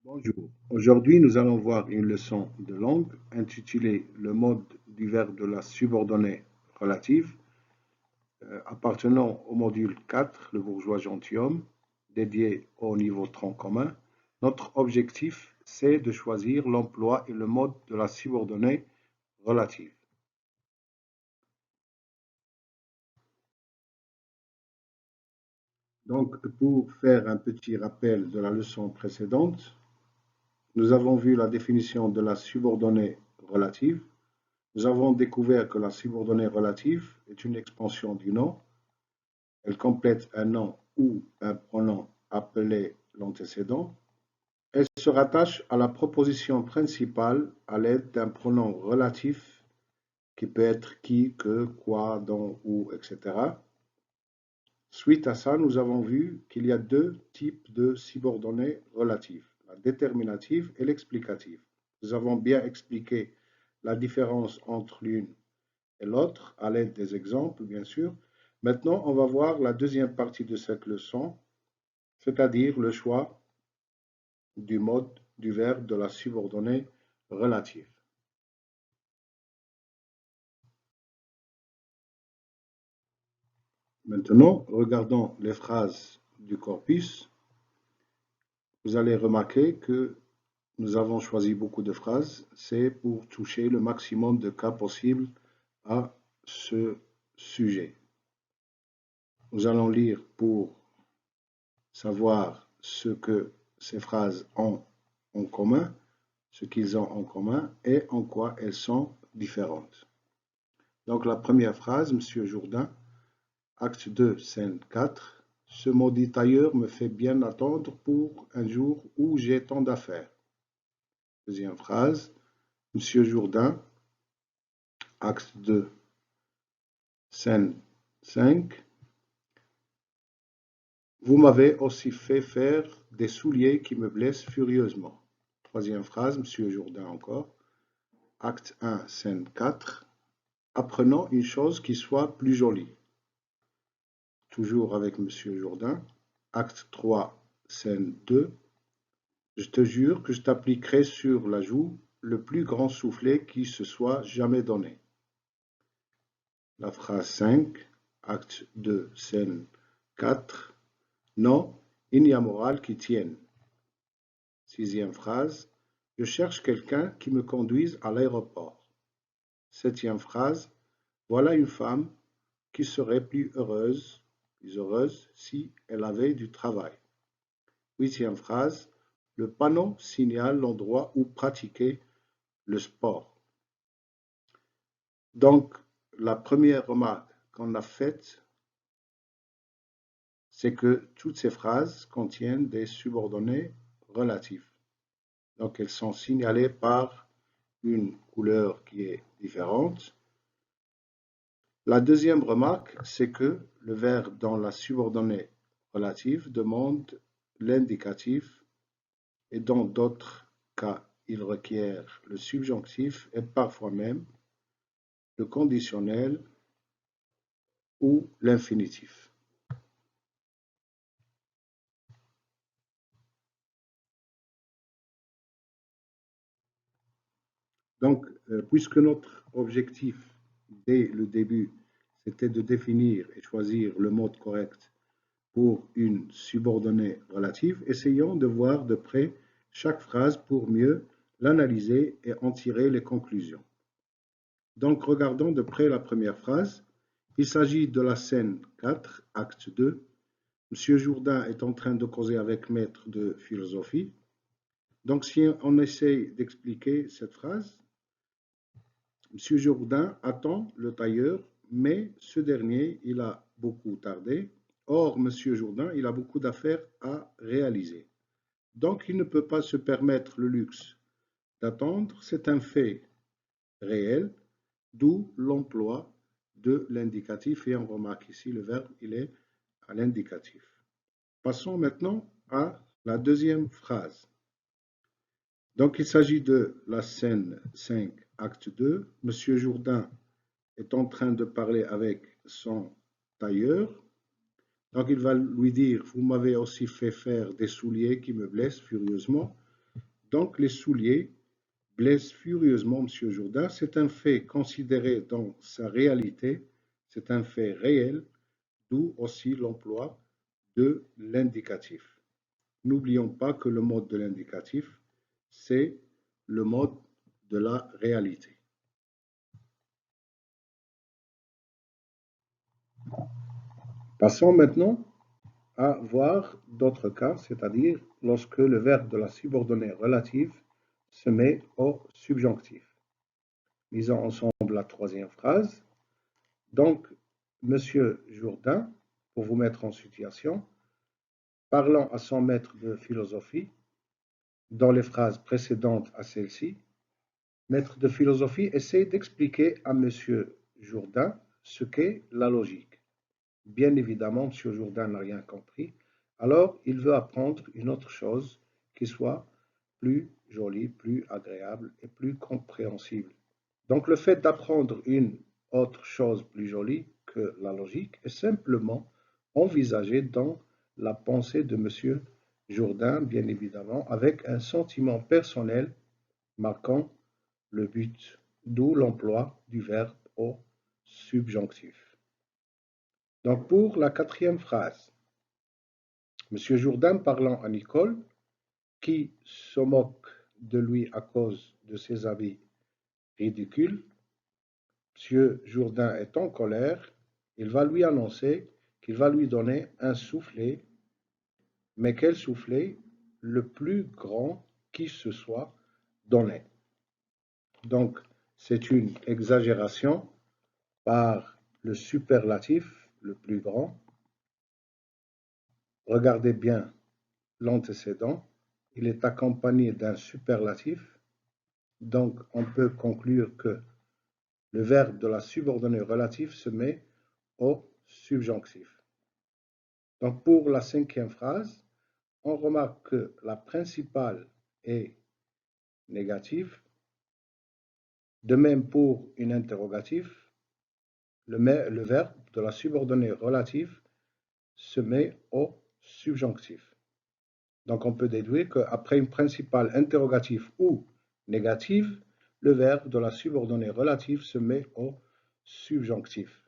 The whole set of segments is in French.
Bonjour. Aujourd'hui, nous allons voir une leçon de langue intitulée Le mode du verbe de la subordonnée relative, appartenant au module 4, le bourgeois gentilhomme, dédié au niveau tronc commun. Notre objectif, c'est de choisir l'emploi et le mode de la subordonnée relative. Donc, pour faire un petit rappel de la leçon précédente, nous avons vu la définition de la subordonnée relative. Nous avons découvert que la subordonnée relative est une expansion du nom. Elle complète un nom ou un pronom appelé l'antécédent. Elle se rattache à la proposition principale à l'aide d'un pronom relatif qui peut être qui, que, quoi, dont, où, etc. Suite à ça, nous avons vu qu'il y a deux types de subordonnées relatives, la déterminative et l'explicative. Nous avons bien expliqué la différence entre l'une et l'autre à l'aide des exemples, bien sûr. Maintenant, on va voir la deuxième partie de cette leçon, c'est-à-dire le choix du mode du verbe de la subordonnée relative. Maintenant, regardons les phrases du corpus. Vous allez remarquer que nous avons choisi beaucoup de phrases. C'est pour toucher le maximum de cas possibles à ce sujet. Nous allons lire pour savoir ce que ces phrases ont en commun, ce qu'ils ont en commun et en quoi elles sont différentes. Donc la première phrase, Monsieur Jourdain, acte 2, scène 4. Ce maudit tailleur me fait bien attendre pour un jour où j'ai tant d'affaires. Deuxième phrase, Monsieur Jourdain, acte 2, scène 5. Vous m'avez aussi fait faire des souliers qui me blessent furieusement. Troisième phrase, Monsieur Jourdain encore. Acte 1, scène 4. Apprenons une chose qui soit plus jolie. Toujours avec Monsieur Jourdain. Acte 3, scène 2. Je te jure que je t'appliquerai sur la joue le plus grand soufflet qui se soit jamais donné. La phrase 5, acte 2, scène 4. Non, il n'y a morale qui tienne. Sixième phrase, je cherche quelqu'un qui me conduise à l'aéroport. Septième phrase, voilà une femme qui serait plus heureuse si elle avait du travail. Huitième phrase, le panneau signale l'endroit où pratiquer le sport. Donc, la première remarque qu'on a faite, c'est que toutes ces phrases contiennent des subordonnées relatives. Donc, elles sont signalées par une couleur qui est différente. La deuxième remarque, c'est que le verbe dans la subordonnée relative demande l'indicatif et dans d'autres cas, il requiert le subjonctif et parfois même le conditionnel ou l'infinitif. Donc, puisque notre objectif dès le début, c'était de définir et choisir le mode correct pour une subordonnée relative, essayons de voir de près chaque phrase pour mieux l'analyser et en tirer les conclusions. Donc, regardons de près la première phrase. Il s'agit de la scène 4, acte 2. Monsieur Jourdain est en train de causer avec maître de philosophie. Donc, si on essaye d'expliquer cette phrase, Monsieur Jourdain attend le tailleur, mais ce dernier, il a beaucoup tardé. Or, Monsieur Jourdain, il a beaucoup d'affaires à réaliser. Donc, il ne peut pas se permettre le luxe d'attendre. C'est un fait réel, d'où l'emploi de l'indicatif. Et on remarque ici, le verbe, il est à l'indicatif. Passons maintenant à la deuxième phrase. Donc, il s'agit de la scène 5, acte 2. Monsieur Jourdain est en train de parler avec son tailleur. Donc, il va lui dire, vous m'avez aussi fait faire des souliers qui me blessent furieusement. Donc, les souliers blessent furieusement M. Jourdain. C'est un fait considéré dans sa réalité, c'est un fait réel, d'où aussi l'emploi de l'indicatif. N'oublions pas que le mode de l'indicatif, c'est le mode de la réalité. Passons maintenant à voir d'autres cas, c'est-à-dire lorsque le verbe de la subordonnée relative se met au subjonctif. Lisons ensemble la troisième phrase. Donc, Monsieur Jourdain, pour vous mettre en situation, parlant à son maître de philosophie, dans les phrases précédentes à celle-ci, maître de philosophie essaie d'expliquer à Monsieur Jourdain ce qu'est la logique. Bien évidemment, M. Jourdain n'a rien compris, alors il veut apprendre une autre chose qui soit plus jolie, plus agréable et plus compréhensible. Donc le fait d'apprendre une autre chose plus jolie que la logique est simplement envisagé dans la pensée de M. Jourdain, bien évidemment, avec un sentiment personnel marquant le but, d'où l'emploi du verbe au subjonctif. Donc pour la quatrième phrase, M. Jourdain parlant à Nicole, qui se moque de lui à cause de ses habits ridicules, M. Jourdain est en colère, il va lui annoncer qu'il va lui donner un soufflet, mais quel soufflet? Le plus grand qui se soit donné. Donc, c'est une exagération par le superlatif, le plus grand. Regardez bien l'antécédent, il est accompagné d'un superlatif, donc on peut conclure que le verbe de la subordonnée relative se met au subjonctif. Donc pour la cinquième phrase, on remarque que la principale est négative. De même pour une interrogative, le verbe de la subordonnée relative se met au subjonctif. Donc on peut déduire qu'après une principale interrogative ou négative, le verbe de la subordonnée relative se met au subjonctif.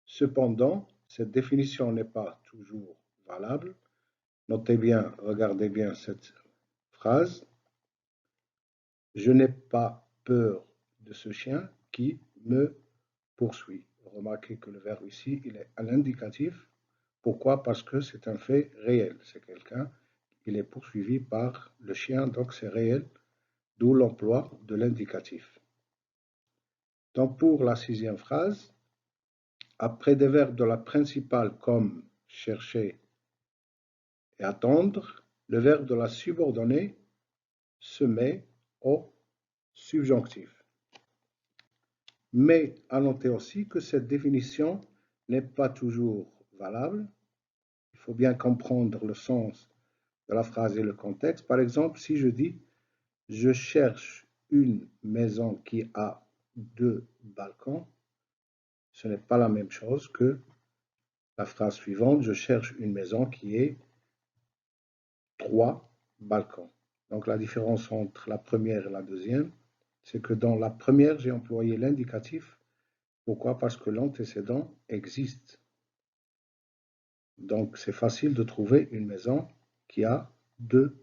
Cependant, cette définition n'est pas toujours valable. Notez bien, regardez bien cette phrase. Je n'ai pas peur de ce chien qui me poursuit. Remarquez que le verbe ici, il est à l'indicatif. Pourquoi? Parce que c'est un fait réel. C'est quelqu'un, il est poursuivi par le chien, donc c'est réel, d'où l'emploi de l'indicatif. Donc pour la sixième phrase, après des verbes de la principale comme chercher et attendre, le verbe de la subordonnée se met au subjonctif. Mais à noter aussi que cette définition n'est pas toujours valable. Il faut bien comprendre le sens de la phrase et le contexte. Par exemple, si je dis « Je cherche une maison qui a 2 balcons », ce n'est pas la même chose que la phrase suivante « Je cherche une maison qui ait 3 balcons ». Donc la différence entre la première et la deuxième, c'est que dans la première, j'ai employé l'indicatif. Pourquoi? Parce que l'antécédent existe. Donc c'est facile de trouver une maison qui a 2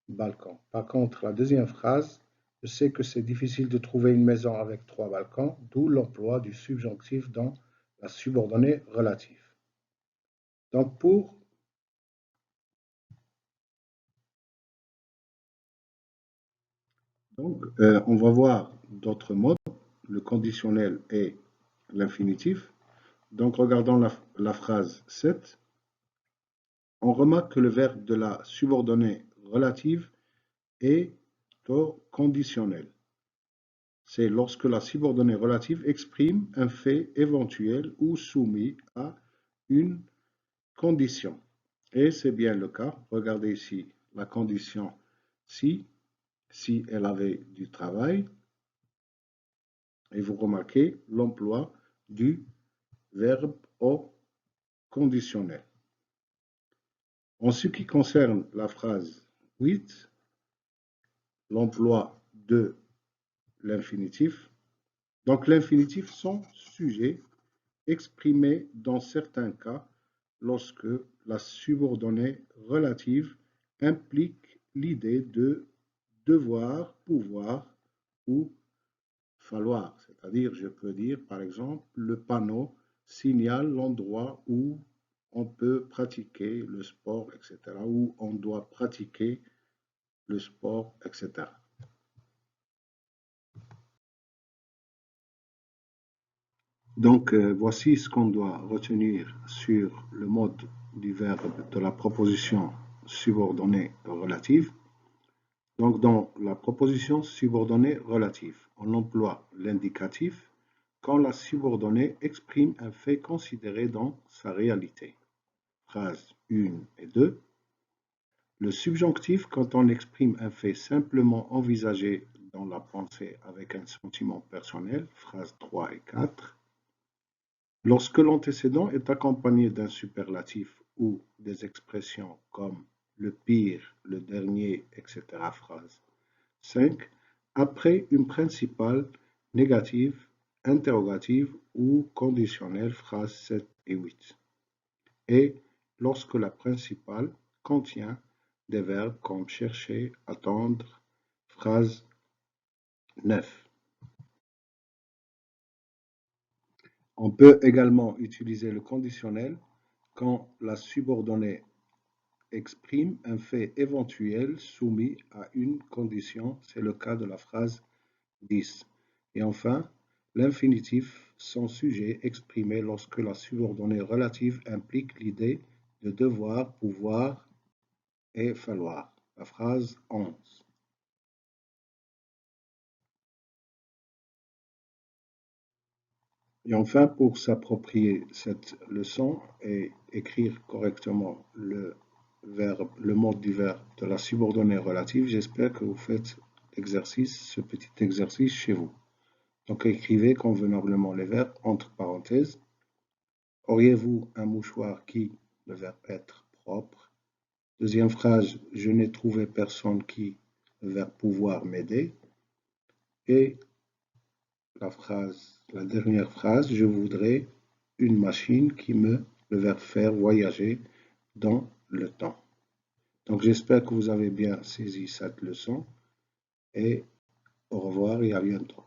balcons. Par contre, la deuxième phrase, je sais que c'est difficile de trouver une maison avec 3 balcons, d'où l'emploi du subjonctif dans la subordonnée relative. Donc on va voir d'autres modes, le conditionnel et l'infinitif. Donc, regardons la phrase 7. On remarque que le verbe de la subordonnée relative est au conditionnel. C'est lorsque la subordonnée relative exprime un fait éventuel ou soumis à une condition. Et c'est bien le cas. Regardez ici la condition si elle avait du travail. Et vous remarquez l'emploi du verbe au conditionnel. En ce qui concerne la phrase 8, l'emploi de l'infinitif. Donc l'infinitif sont sujets exprimés dans certains cas lorsque la subordonnée relative implique l'idée de devoir, pouvoir ou falloir. C'est-à-dire, je peux dire, par exemple, le panneau signale l'endroit où on peut pratiquer le sport, etc., où on doit pratiquer le sport, etc. Donc, voici ce qu'on doit retenir sur le mode du verbe de la proposition subordonnée relative. Donc, dans la proposition subordonnée relative, on emploie l'indicatif quand la subordonnée exprime un fait considéré dans sa réalité. Phrase 1 et 2. Le subjonctif quand on exprime un fait simplement envisagé dans la pensée avec un sentiment personnel. Phrase 3 et 4. Lorsque l'antécédent est accompagné d'un superlatif ou des expressions comme le pire, le dernier, etc. Phrase 5. Après une principale négative, interrogative ou conditionnelle. Phrases 7 et 8. Et lorsque la principale contient des verbes comme chercher, attendre. Phrase 9. On peut également utiliser le conditionnel quand la subordonnée exprime un fait éventuel soumis à une condition. C'est le cas de la phrase 10. Et enfin, l'infinitif sans sujet exprimé lorsque la subordonnée relative implique l'idée de devoir, pouvoir et falloir. La phrase 11. Et enfin, pour s'approprier cette leçon et écrire correctement le mode du verbe de la subordonnée relative, j'espère que vous faites ce petit exercice chez vous. Donc écrivez convenablement les verbes entre parenthèses. Auriez-vous un mouchoir qui, le verbe être, propre. Deuxième phrase, je n'ai trouvé personne qui, le verbe pouvoir m'aider. Et la dernière phrase, je voudrais une machine qui le verbe faire voyager dans le temps. Donc j'espère que vous avez bien saisi cette leçon et au revoir et à bientôt.